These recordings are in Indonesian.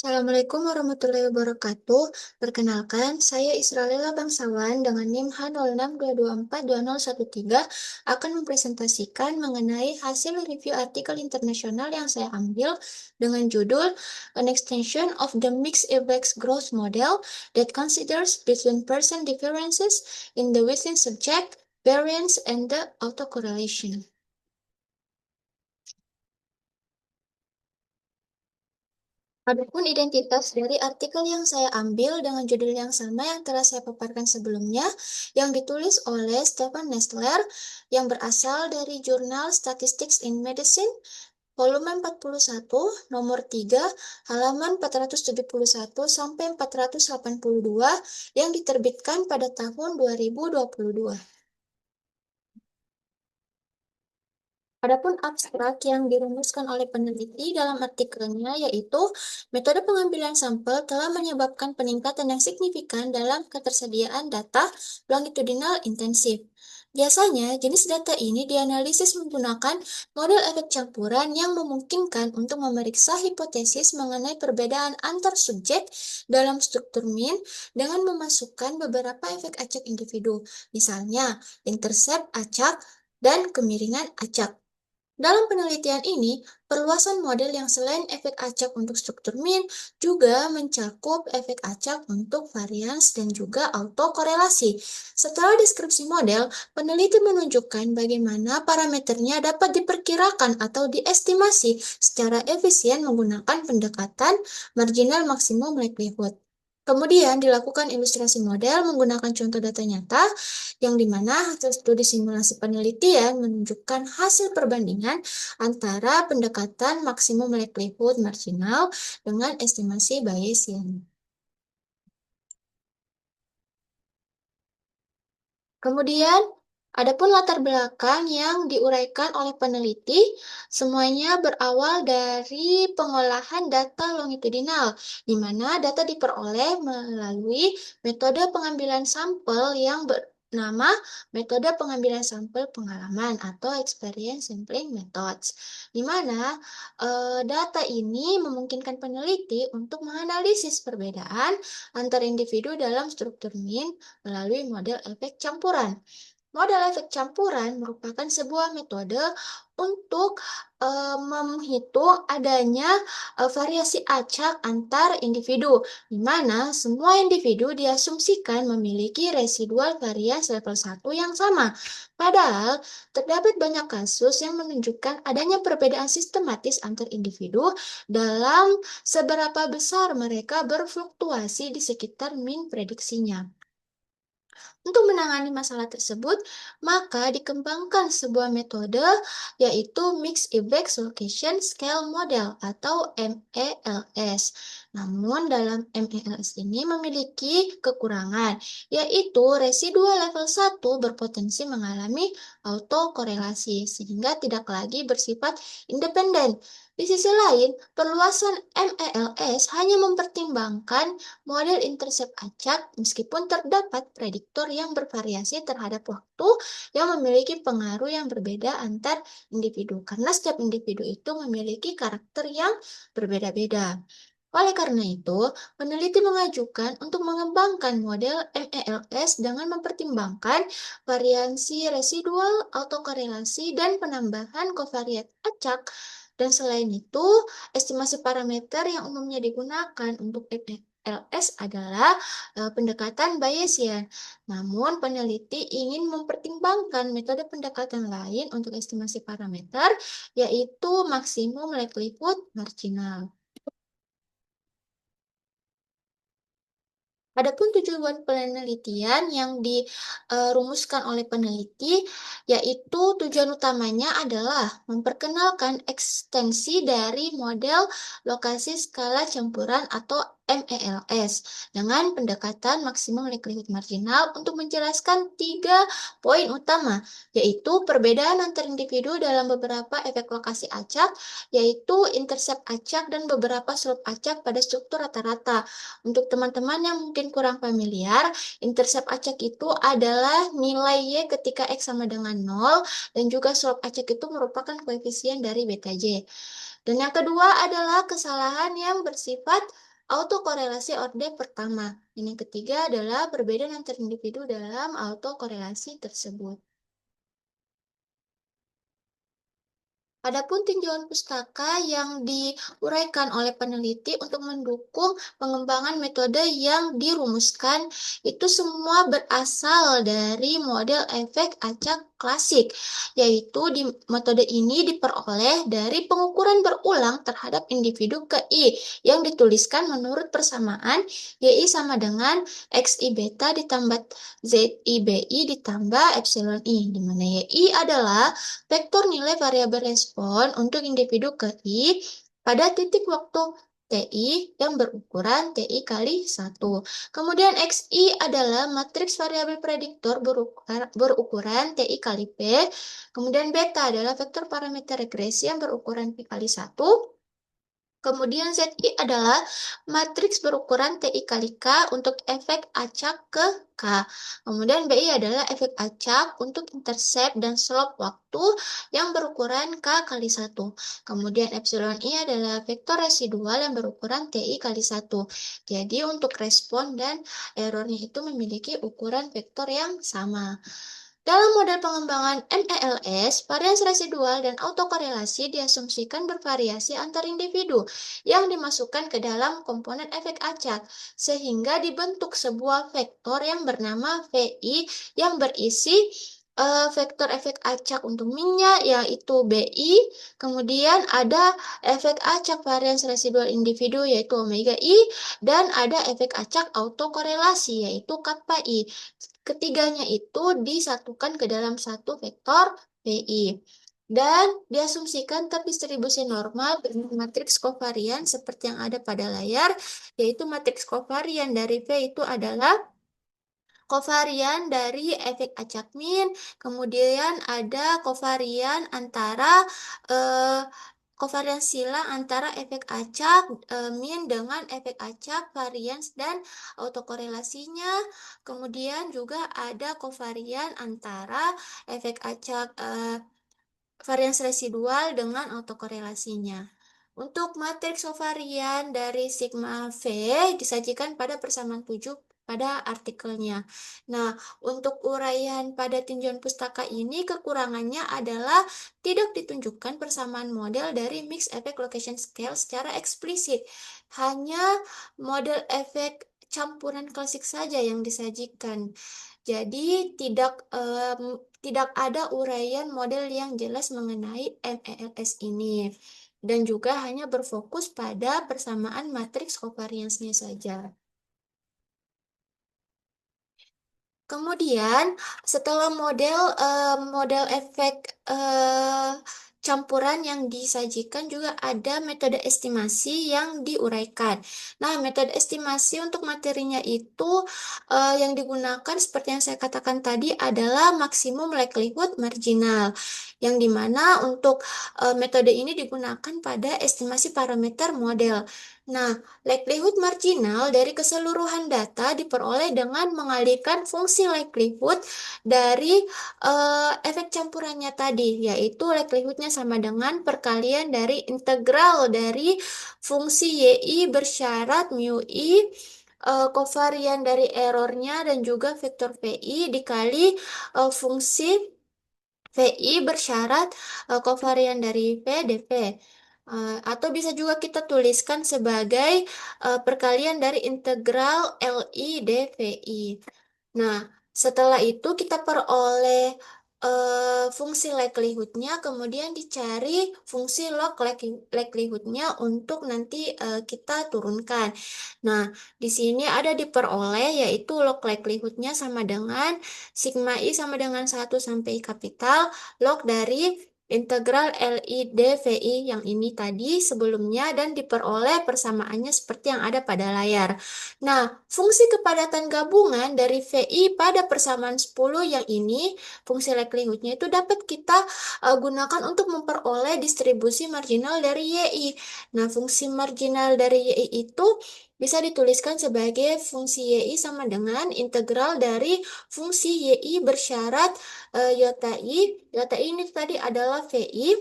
Assalamualaikum warahmatullahi wabarakatuh. Perkenalkan, saya Israela Bangsawan dengan NIM H0622420013 akan mempresentasikan mengenai hasil review artikel internasional yang saya ambil dengan judul An Extension of the Mixed Effects Growth Model that Considers Between Person Differences in the Within Subject, Variance, and the Autocorrelation. Adapun identitas dari artikel yang saya ambil dengan judul yang sama yang telah saya paparkan sebelumnya, yang ditulis oleh Stephen Nestler, yang berasal dari jurnal Statistics in Medicine, volume 41, nomor 3, halaman 471 sampai 482, yang diterbitkan pada tahun 2022. Adapun abstrak yang dirumuskan oleh peneliti dalam artikelnya yaitu metode pengambilan sampel telah menyebabkan peningkatan yang signifikan dalam ketersediaan data longitudinal intensif. Biasanya, jenis data ini dianalisis menggunakan model efek campuran yang memungkinkan untuk memeriksa hipotesis mengenai perbedaan antar subjek dalam struktur mean dengan memasukkan beberapa efek acak individu, misalnya intercept acak dan kemiringan acak. Dalam penelitian ini, perluasan model yang selain efek acak untuk struktur mean juga mencakup efek acak untuk varians dan juga autokorelasi. Setelah deskripsi model, peneliti menunjukkan bagaimana parameternya dapat diperkirakan atau diestimasi secara efisien menggunakan pendekatan marginal maksimum likelihood. Kemudian dilakukan ilustrasi model menggunakan contoh data nyata, yang dimana hasil studi simulasi penelitian menunjukkan hasil perbandingan antara pendekatan maksimum likelihood marginal dengan estimasi Bayesian. Kemudian, adapun latar belakang yang diuraikan oleh peneliti, semuanya berawal dari pengolahan data longitudinal, di mana data diperoleh melalui metode pengambilan sampel yang bernama metode pengambilan sampel pengalaman atau experience sampling methods, di mana data ini memungkinkan peneliti untuk menganalisis perbedaan antar individu dalam struktur mean melalui model efek campuran. Model efek campuran merupakan sebuah metode untuk menghitung adanya variasi acak antar individu, di mana semua individu diasumsikan memiliki residual varians level 1 yang sama. Padahal, terdapat banyak kasus yang menunjukkan adanya perbedaan sistematis antar individu dalam seberapa besar mereka berfluktuasi di sekitar mean prediksinya. Untuk menangani masalah tersebut, maka dikembangkan sebuah metode yaitu Mixed Effects Location Scale Model atau MELS. Namun dalam MELS ini memiliki kekurangan, yaitu residual level 1 berpotensi mengalami autokorelasi sehingga tidak lagi bersifat independen. Di sisi lain, perluasan MELS hanya mempertimbangkan model intercept acak meskipun terdapat prediktor yang bervariasi terhadap waktu yang memiliki pengaruh yang berbeda antar individu karena setiap individu itu memiliki karakter yang berbeda-beda. Oleh karena itu, peneliti mengajukan untuk mengembangkan model MELS dengan mempertimbangkan variasi residual, autokorelasi, dan penambahan kovariat acak. Dan selain itu, estimasi parameter yang umumnya digunakan untuk MELS adalah pendekatan Bayesian. Namun, peneliti ingin mempertimbangkan metode pendekatan lain untuk estimasi parameter, yaitu maksimum likelihood marginal. Adapun tujuan penelitian yang dirumuskan oleh peneliti, yaitu tujuan utamanya adalah memperkenalkan ekstensi dari model lokasi skala campuran atau MELS dengan pendekatan maksimum likelihood marginal untuk menjelaskan 3 poin utama, yaitu perbedaan antar individu dalam beberapa efek lokasi acak, yaitu intercept acak dan beberapa slope acak pada struktur rata-rata. Untuk teman-teman yang mungkin kurang familiar, intercept acak itu adalah nilai Y ketika X sama dengan 0, dan juga slope acak itu merupakan koefisien dari beta J. Dan yang kedua adalah kesalahan yang bersifat autokorelasi orde pertama. Dan yang ketiga adalah perbedaan antar individu dalam autokorelasi tersebut. Adapun tinjauan pustaka yang diuraikan oleh peneliti untuk mendukung pengembangan metode yang dirumuskan itu semua berasal dari model efek acak klasik, yaitu di metode ini diperoleh dari pengukuran berulang terhadap individu KI yang dituliskan menurut persamaan YI sama dengan XI beta ditambah ZI BI ditambah epsilon I, di mana YI adalah vektor nilai variabel respon untuk individu KI pada titik waktu TI yang berukuran TI kali 1. Kemudian XI adalah matriks variabel prediktor berukuran TI kali P. Kemudian beta adalah vektor parameter regresi yang berukuran P kali 1. Kemudian ZI adalah matriks berukuran TI kali K untuk efek acak ke K. Kemudian BI adalah efek acak untuk intercept dan slope waktu yang berukuran K kali 1. Kemudian epsilon I adalah vektor residual yang berukuran TI kali 1. Jadi untuk respon dan errornya itu memiliki ukuran vektor yang sama. Dalam model pengembangan MELS, varians residual dan autokorelasi diasumsikan bervariasi antar individu yang dimasukkan ke dalam komponen efek acak, sehingga dibentuk sebuah vektor yang bernama VI yang berisi vektor efek acak untuk minyak yaitu BI, kemudian ada efek acak varians residual individu yaitu omega I, dan ada efek acak autokorelasi yaitu kappa I. Ketiganya itu disatukan ke dalam satu vektor VI. Dan diasumsikan terdistribusi normal dengan matriks kovarian seperti yang ada pada layar, yaitu matriks kovarian dari V itu adalah kovarian dari efek acak min, kemudian ada kovarian antara eh, kovarian silang antara efek acak min dengan efek acak varians dan autokorelasinya. Kemudian juga ada kovarian antara efek acak varians residual dengan autokorelasinya. Untuk matriks kovarian dari sigma V disajikan pada persamaan 7 pada artikelnya. Nah, untuk uraian pada tinjauan pustaka ini kekurangannya adalah tidak ditunjukkan persamaan model dari mix effect location scale secara eksplisit. Hanya model efek campuran klasik saja yang disajikan. Jadi tidak ada uraian model yang jelas mengenai MELS ini dan juga hanya berfokus pada persamaan matriks covariance-nya saja. Kemudian setelah model efek campuran yang disajikan juga ada metode estimasi yang diuraikan. Nah, metode estimasi untuk materinya itu yang digunakan seperti yang saya katakan tadi adalah maksimum likelihood marginal, yang dimana untuk metode ini digunakan pada estimasi parameter model. Nah, likelihood marginal dari keseluruhan data diperoleh dengan mengalihkan fungsi likelihood dari efek campurannya tadi, yaitu likelihoodnya sama dengan perkalian dari integral dari fungsi YI bersyarat mu I, kovarian dari errornya dan juga vektor VI dikali fungsi VI bersyarat kovarian dari P dV. Atau bisa juga kita tuliskan sebagai perkalian dari integral LI dVI. Nah, setelah itu kita peroleh fungsi likelihoodnya, kemudian dicari fungsi log likelihoodnya untuk nanti kita turunkan. Nah, di sini ada diperoleh yaitu log likelihoodnya sama dengan sigma I sama dengan 1 sampai I kapital log dari integral LI dVI yang ini tadi sebelumnya dan diperoleh persamaannya seperti yang ada pada layar. Nah, fungsi kepadatan gabungan dari VI pada persamaan 10 yang ini, fungsi likelihoodnya itu dapat kita gunakan untuk memperoleh distribusi marginal dari YI. Nah, fungsi marginal dari YI itu bisa dituliskan sebagai fungsi YI sama dengan integral dari fungsi YI bersyarat iota I. Iota I ini tadi adalah VI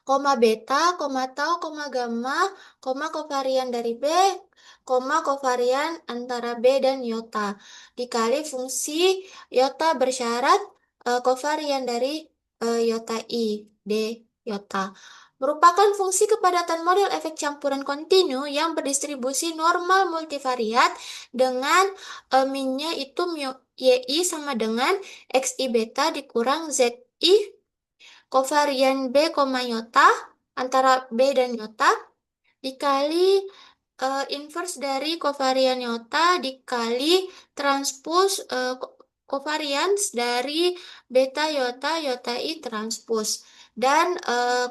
koma beta, koma tau, koma gamma, koma kovarian dari B, koma kovarian antara B dan iota, dikali fungsi iota bersyarat kovarian dari iota I, D iota. Merupakan fungsi kepadatan model efek campuran kontinu yang berdistribusi normal multivariat dengan minnya itu mu YI sama dengan XI beta dikurang ZI kovarian B, iota antara B dan iota dikali inverse dari kovarian iota dikali transpose covariance dari beta iota iota I transpose dan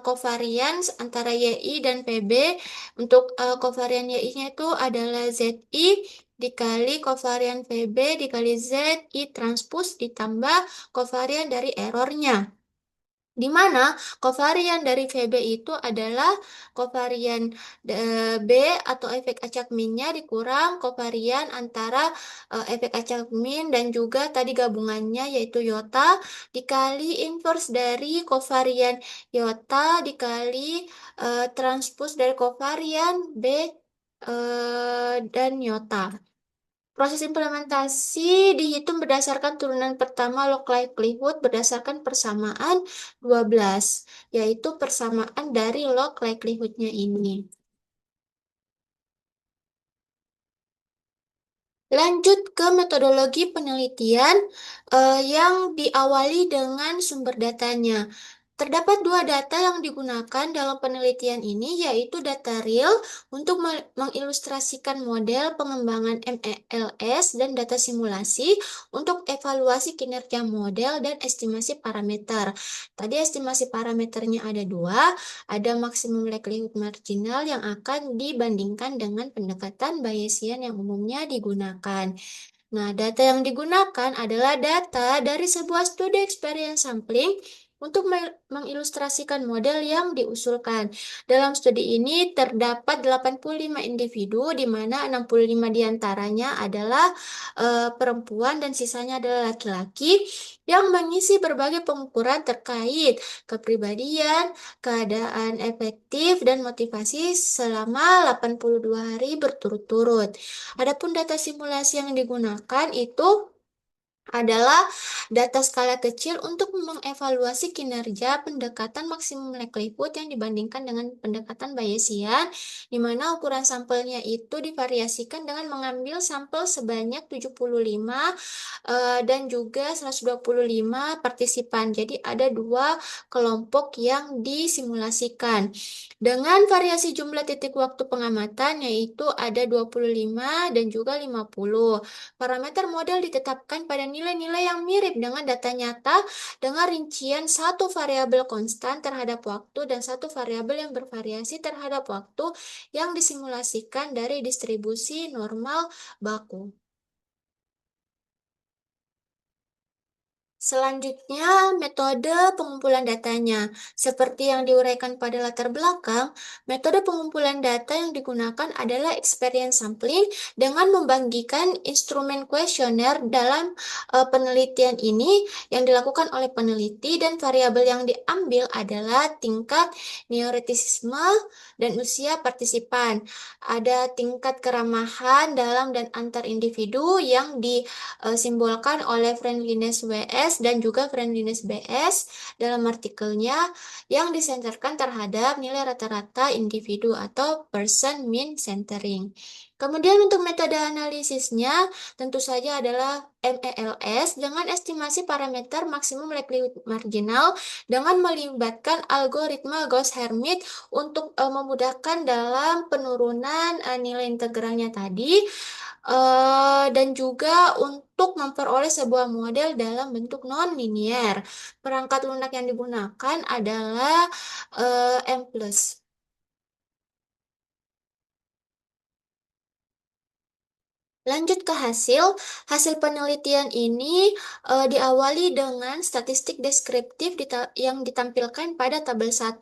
covariance antara YI dan PB untuk covarian YI-nya itu adalah ZI dikali covarian PB dikali ZI transpose ditambah covarian dari errornya di mana kovarian dari VB itu adalah kovarian B atau efek acak minnya dikurang kovarian antara efek acak min dan juga tadi gabungannya yaitu iota dikali inverse dari kovarian iota dikali transpose dari kovarian B dan iota. Proses implementasi dihitung berdasarkan turunan pertama log likelihood berdasarkan persamaan 12, yaitu persamaan dari log likelihood-nya ini. Lanjut ke metodologi penelitian yang diawali dengan sumber datanya. Terdapat dua data yang digunakan dalam penelitian ini, yaitu data real untuk mengilustrasikan model pengembangan MELS dan data simulasi untuk evaluasi kinerja model dan estimasi parameter. Tadi estimasi parameternya ada dua, ada maksimum likelihood marginal yang akan dibandingkan dengan pendekatan Bayesian yang umumnya digunakan. Nah, data yang digunakan adalah data dari sebuah studi experience sampling untuk mengilustrasikan model yang diusulkan. Dalam studi ini terdapat 85 individu, di mana 65 diantaranya adalah perempuan dan sisanya adalah laki-laki yang mengisi berbagai pengukuran terkait kepribadian, keadaan efektif, dan motivasi selama 82 hari berturut-turut. Adapun data simulasi yang digunakan itu adalah data skala kecil untuk mengevaluasi kinerja pendekatan maksimum likelihood yang dibandingkan dengan pendekatan Bayesian, di mana ukuran sampelnya itu divariasikan dengan mengambil sampel sebanyak 75 dan juga 125 partisipan. Jadi ada dua kelompok yang disimulasikan. Dengan variasi jumlah titik waktu pengamatan yaitu ada 25 dan juga 50. Parameter model ditetapkan pada nilai-nilai yang mirip dengan data nyata dengan rincian satu variabel konstan terhadap waktu dan satu variabel yang bervariasi terhadap waktu yang disimulasikan dari distribusi normal baku. Selanjutnya, metode pengumpulan datanya. Seperti yang diuraikan pada latar belakang, metode pengumpulan data yang digunakan adalah experience sampling dengan membagikan instrumen kuesioner dalam penelitian ini yang dilakukan oleh peneliti dan variabel yang diambil adalah tingkat neuroticisme dan usia partisipan. Ada tingkat keramahan dalam dan antar individu yang disimbolkan oleh friendliness WS dan juga friendliness BS dalam artikelnya yang disenterkan terhadap nilai rata-rata individu atau person mean centering. Kemudian untuk metode analisisnya tentu saja adalah MELS dengan estimasi parameter maksimum likelihood marginal dengan melibatkan algoritma Gauss-Hermit untuk memudahkan dalam penurunan nilai integralnya tadi dan juga untuk memperoleh sebuah model dalam bentuk non-linier. Perangkat lunak yang digunakan adalah M+. Lanjut ke hasil penelitian ini diawali dengan statistik deskriptif yang ditampilkan pada tabel 1.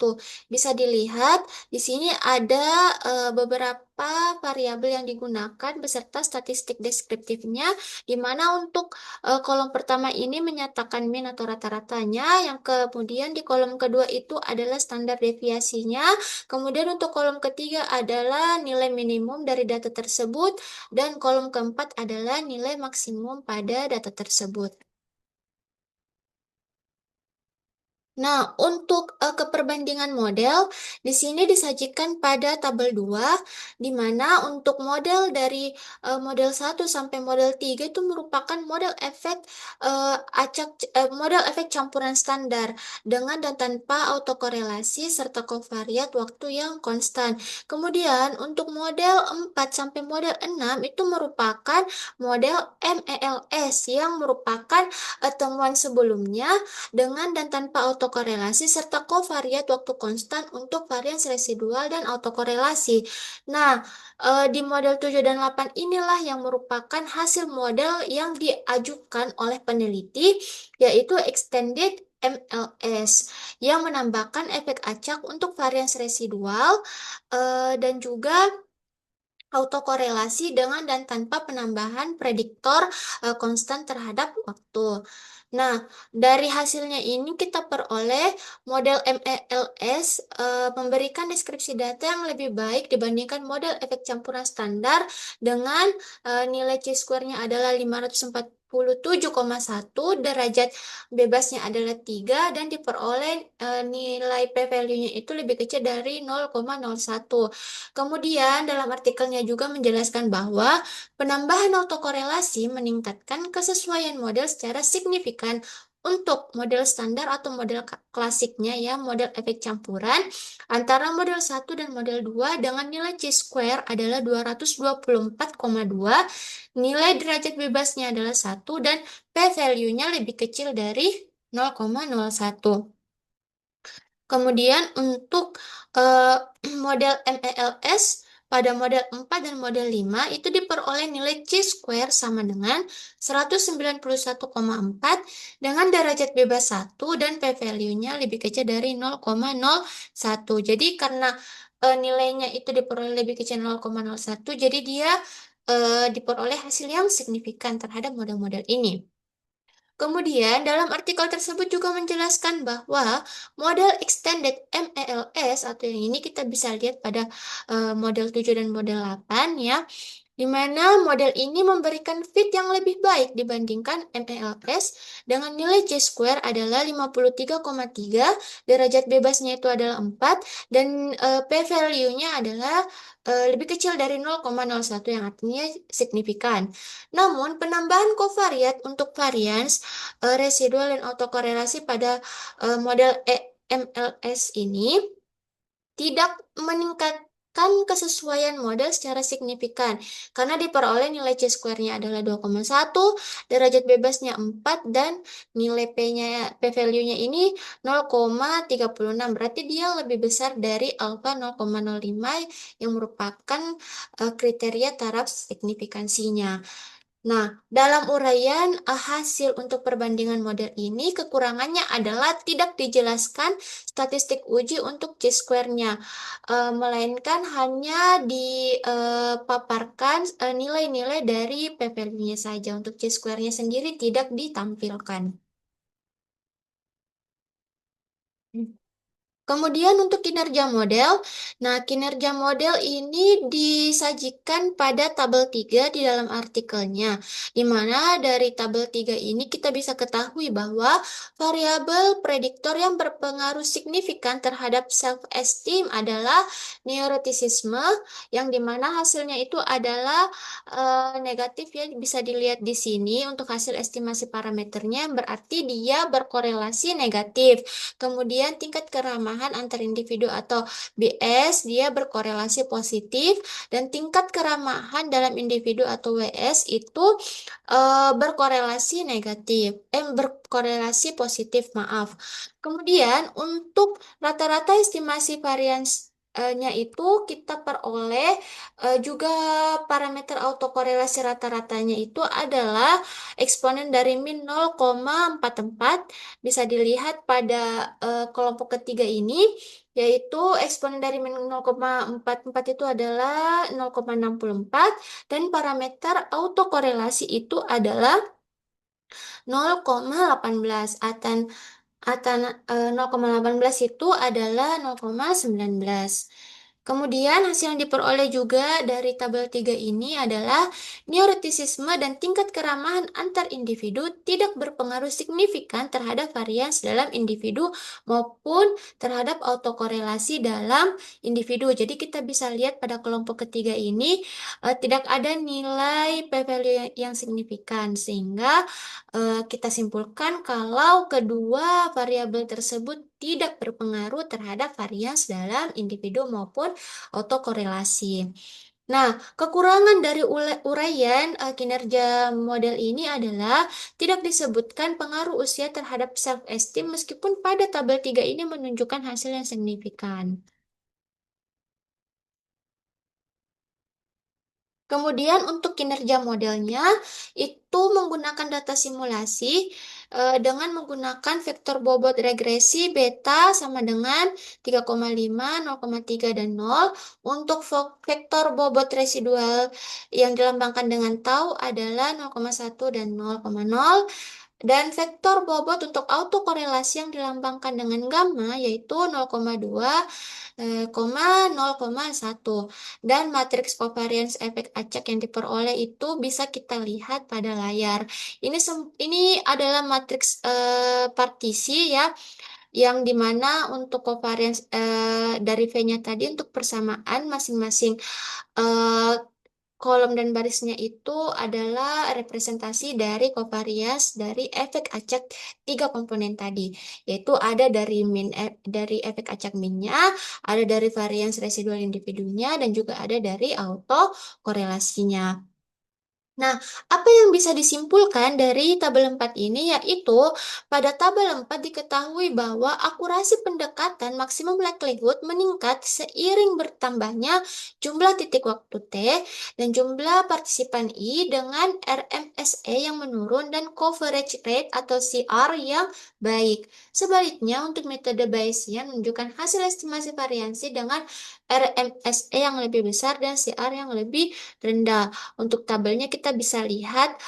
Bisa dilihat di sini ada beberapa beberapa variabel yang digunakan beserta statistik deskriptifnya, di mana untuk kolom pertama ini menyatakan mean atau rata-ratanya, yang kemudian di kolom kedua itu adalah standar deviasinya, kemudian untuk kolom ketiga adalah nilai minimum dari data tersebut, dan kolom keempat adalah nilai maksimum pada data tersebut. Nah, untuk keperbandingan model, di sini disajikan pada tabel 2, di mana untuk model dari model 1 sampai model 3 itu merupakan model efek campuran standar dengan dan tanpa autokorelasi serta kovariat waktu yang konstan. Kemudian untuk model 4 sampai model 6 itu merupakan model MELS yang merupakan temuan sebelumnya dengan dan tanpa autokorelasi serta kovariat waktu konstan untuk varians residual dan autokorelasi. Nah, di model 7 dan 8 inilah yang merupakan hasil model yang diajukan oleh peneliti, yaitu Extended MLS, yang menambahkan efek acak untuk varians residual dan juga autokorelasi dengan dan tanpa penambahan prediktor konstan terhadap waktu. Nah, dari hasilnya ini kita peroleh model MELS memberikan deskripsi data yang lebih baik dibandingkan model efek campuran standar dengan nilai chi-square-nya adalah 547,1, derajat bebasnya adalah 3, dan diperoleh nilai p-value-nya itu lebih kecil dari 0,01. Kemudian dalam artikelnya juga menjelaskan bahwa penambahan autokorelasi meningkatkan kesesuaian model secara signifikan untuk model standar atau model klasiknya, ya, model efek campuran antara model 1 dan model 2 dengan nilai chi-square adalah 224,2, nilai derajat bebasnya adalah 1, dan p-value-nya lebih kecil dari 0,01. Kemudian untuk eh, model MELS pada model 4 dan model 5 itu diperoleh nilai chi-square sama dengan 191,4 dengan derajat bebas 1 dan p-value-nya lebih kecil dari 0,01. Jadi karena nilainya itu diperoleh lebih kecil 0,01, jadi dia diperoleh hasil yang signifikan terhadap model-model ini. Kemudian, dalam artikel tersebut juga menjelaskan bahwa model extended MELS atau yang ini kita bisa lihat pada model 7 dan model 8, ya, di mana model ini memberikan fit yang lebih baik dibandingkan MELS dengan nilai chi-square adalah 53,3, derajat bebasnya itu adalah 4, dan p-value-nya adalah lebih kecil dari 0,01 yang artinya signifikan. Namun, penambahan kovariat untuk varians residual dan autokorelasi pada model MLS ini tidak meningkatkan kesesuaian model secara signifikan karena diperoleh nilai chi-square-nya adalah 2,1, derajat bebasnya 4, dan nilai p-value-nya ini 0,36. Berarti dia lebih besar dari alfa 0,05 yang merupakan kriteria taraf signifikansinya. Nah, dalam uraian hasil untuk perbandingan model ini, kekurangannya adalah tidak dijelaskan statistik uji untuk chi-square-nya, melainkan hanya dipaparkan nilai-nilai dari p-value-nya saja. Untuk chi-square-nya sendiri tidak ditampilkan. Kemudian untuk kinerja model, nah kinerja model ini disajikan pada tabel 3 di dalam artikelnya, di mana dari tabel 3 ini kita bisa ketahui bahwa variabel prediktor yang berpengaruh signifikan terhadap self-esteem adalah neuroticism, yang dimana hasilnya itu adalah negatif, ya, bisa dilihat di sini untuk hasil estimasi parameternya, berarti dia berkorelasi negatif. Kemudian tingkat keramahan antar individu atau BS dia berkorelasi positif, dan tingkat keramahan dalam individu atau WS itu berkorelasi negatif, berkorelasi positif, maaf. Kemudian untuk rata-rata estimasi variansnya itu kita peroleh juga parameter autokorelasi rata-ratanya itu adalah eksponen dari min 0,44. Bisa dilihat pada kelompok ketiga ini, yaitu eksponen dari min 0,44 itu adalah 0,64 dan parameter autokorelasi itu adalah 0,18. Atan 0,18 itu adalah 0,19. Kemudian hasil yang diperoleh juga dari tabel 3 ini adalah neuroticisme dan tingkat keramahan antar individu tidak berpengaruh signifikan terhadap varians dalam individu maupun terhadap autokorelasi dalam individu. Jadi kita bisa lihat pada kelompok ketiga ini tidak ada nilai p-value yang signifikan sehingga kita simpulkan kalau kedua variabel tersebut tidak berpengaruh terhadap varians dalam individu maupun autokorelasi. Nah, kekurangan dari uraian kinerja model ini adalah tidak disebutkan pengaruh usia terhadap self-esteem meskipun pada tabel 3 ini menunjukkan hasil yang signifikan. Kemudian untuk kinerja modelnya itu menggunakan data simulasi dengan menggunakan vektor bobot regresi beta sama dengan 3,5, 0,3, dan 0. Untuk vektor bobot residual yang dilambangkan dengan tau adalah 0,1 dan 0,0. Dan vektor bobot untuk autokorelasi yang dilambangkan dengan gamma yaitu 0,2, 0,1. Dan matriks covariance efek acak yang diperoleh itu bisa kita lihat pada layar. Ini adalah matriks partisi ya, yang dimana untuk covariance dari V-nya tadi untuk persamaan masing-masing eh, kolom dan barisnya itu adalah representasi dari covariance dari efek acak tiga komponen tadi, yaitu ada dari dari efek acak minnya, ada dari variance residual individunya, dan juga ada dari auto korelasinya. Nah, apa yang bisa disimpulkan dari tabel 4 ini yaitu pada tabel 4 diketahui bahwa akurasi pendekatan maksimum likelihood meningkat seiring bertambahnya jumlah titik waktu T dan jumlah partisipan I dengan RMSE yang menurun dan coverage rate atau CR yang baik. Sebaliknya, untuk metode Bayesian menunjukkan hasil estimasi variansi dengan RMSE yang lebih besar dan CR yang lebih rendah. Untuk tabelnya kita bisa lihat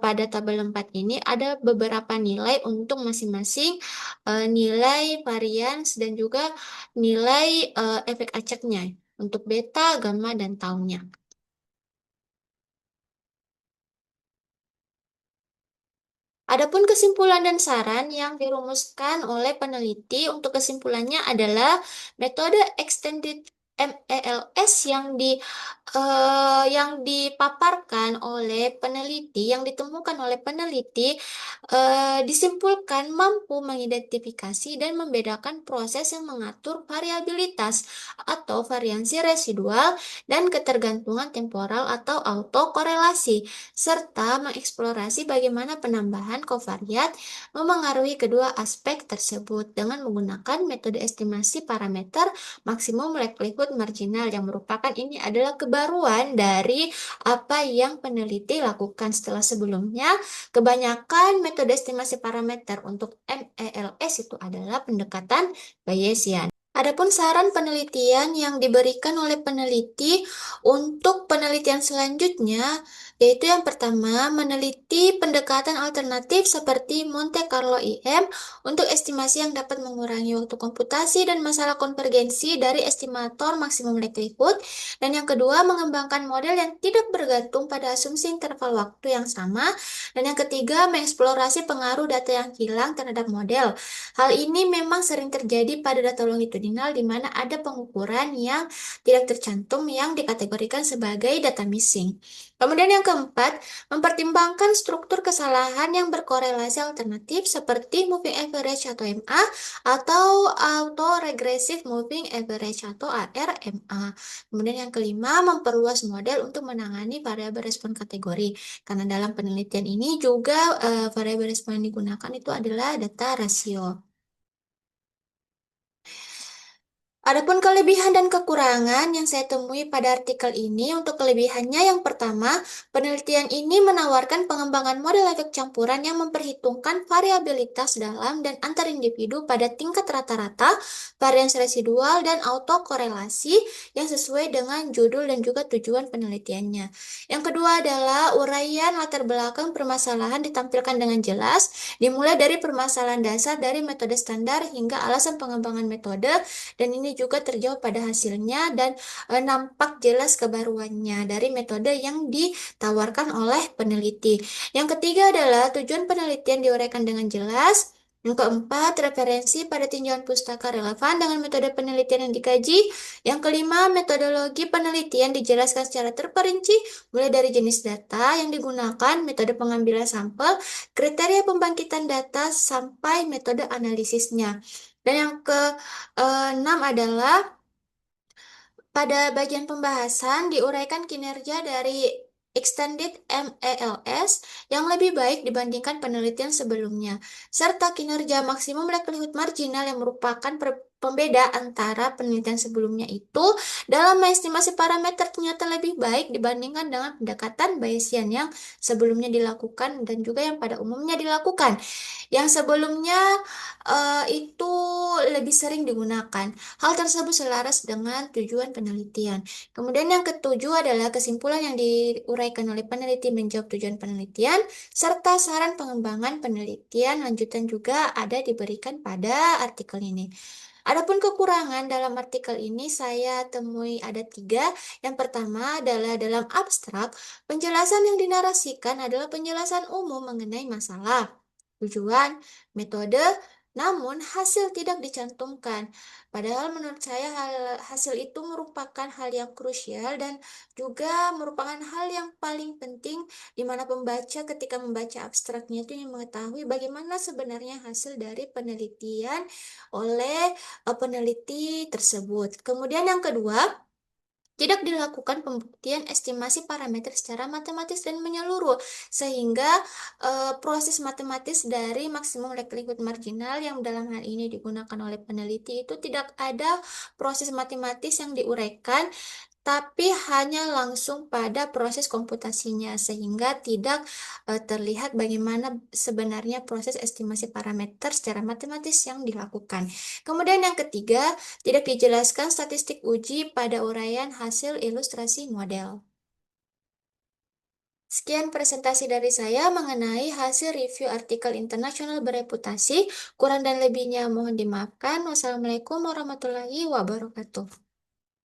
pada tabel 4 ini ada beberapa nilai untuk masing-masing nilai varians dan juga nilai efek acaknya untuk beta, gamma, dan taunya. Adapun kesimpulan dan saran yang dirumuskan oleh peneliti untuk kesimpulannya adalah metode extended MELS yang dipaparkan oleh peneliti, yang ditemukan oleh peneliti, disimpulkan mampu mengidentifikasi dan membedakan proses yang mengatur variabilitas atau variansi residual dan ketergantungan temporal atau autokorelasi, serta mengeksplorasi bagaimana penambahan kovariat memengaruhi kedua aspek tersebut dengan menggunakan metode estimasi parameter maksimum likelihood marginal yang merupakan ini adalah kebaruan dari apa yang peneliti lakukan. Setelah sebelumnya kebanyakan metode estimasi parameter untuk MELS itu adalah pendekatan Bayesian. Adapun saran penelitian yang diberikan oleh peneliti untuk penelitian selanjutnya, yaitu yang pertama, meneliti pendekatan alternatif seperti Monte Carlo IM untuk estimasi yang dapat mengurangi waktu komputasi dan masalah konvergensi dari estimator maksimum likelihood. Dan yang kedua, mengembangkan model yang tidak bergantung pada asumsi interval waktu yang sama. Dan yang ketiga, mengeksplorasi pengaruh data yang hilang terhadap model. Hal ini memang sering terjadi pada data longitudinal di mana ada pengukuran yang tidak tercantum yang dikategorikan sebagai data missing. Kemudian yang keempat, mempertimbangkan struktur kesalahan yang berkorelasi alternatif seperti moving average atau MA atau auto regressive moving average atau ARMA. Kemudian yang kelima, memperluas model untuk menangani variabel respon kategori. Karena dalam penelitian ini juga variabel respon yang digunakan itu adalah data rasio. Adapun kelebihan dan kekurangan yang saya temui pada artikel ini, untuk kelebihannya yang pertama, penelitian ini menawarkan pengembangan model efek campuran yang memperhitungkan variabilitas dalam dan antar individu pada tingkat rata-rata, varians residual, dan autokorelasi yang sesuai dengan judul dan juga tujuan penelitiannya. Yang kedua adalah uraian latar belakang permasalahan ditampilkan dengan jelas, dimulai dari permasalahan dasar dari metode standar hingga alasan pengembangan metode, dan ini juga terjawab pada hasilnya dan nampak jelas kebaruannya dari metode yang ditawarkan oleh peneliti. Yang ketiga adalah tujuan penelitian diuraikan dengan jelas. Yang keempat, referensi pada tinjauan pustaka relevan dengan metode penelitian yang dikaji. Yang kelima, metodologi penelitian dijelaskan secara terperinci, mulai dari jenis data yang digunakan, metode pengambilan sampel, kriteria pembangkitan data, sampai metode analisisnya. Dan yang keenam adalah pada bagian pembahasan diuraikan kinerja dari Extended MELS yang lebih baik dibandingkan penelitian sebelumnya, serta kinerja maksimum likelihood marginal yang merupakan pembeda antara penelitian sebelumnya itu dalam mengestimasi parameter ternyata lebih baik dibandingkan dengan pendekatan Bayesian yang sebelumnya dilakukan dan juga yang pada umumnya dilakukan. Yang sebelumnya itu lebih sering digunakan. Hal tersebut selaras dengan tujuan penelitian. Kemudian yang ketujuh adalah kesimpulan yang diuraikan oleh peneliti menjawab tujuan penelitian, serta saran pengembangan penelitian lanjutan juga ada diberikan pada artikel ini. Adapun kekurangan dalam artikel ini saya temui ada tiga. Yang pertama adalah dalam abstrak, penjelasan yang dinarasikan adalah penjelasan umum mengenai masalah, tujuan, metode, namun hasil tidak dicantumkan. Padahal menurut saya hasil itu merupakan hal yang krusial dan juga merupakan hal yang paling penting di mana pembaca ketika membaca abstraknya itu ingin mengetahui bagaimana sebenarnya hasil dari penelitian oleh peneliti tersebut. Kemudian yang kedua, tidak dilakukan pembuktian estimasi parameter secara matematis dan menyeluruh, sehingga proses matematis dari maksimum likelihood marginal yang dalam hal ini digunakan oleh peneliti itu tidak ada proses matematis yang diuraikan, tapi hanya langsung pada proses komputasinya, sehingga tidak terlihat bagaimana sebenarnya proses estimasi parameter secara matematis yang dilakukan. Kemudian yang ketiga, tidak dijelaskan statistik uji pada uraian hasil ilustrasi model. Sekian presentasi dari saya mengenai hasil review artikel internasional bereputasi. Kurang dan lebihnya mohon dimaafkan. Wassalamualaikum warahmatullahi wabarakatuh.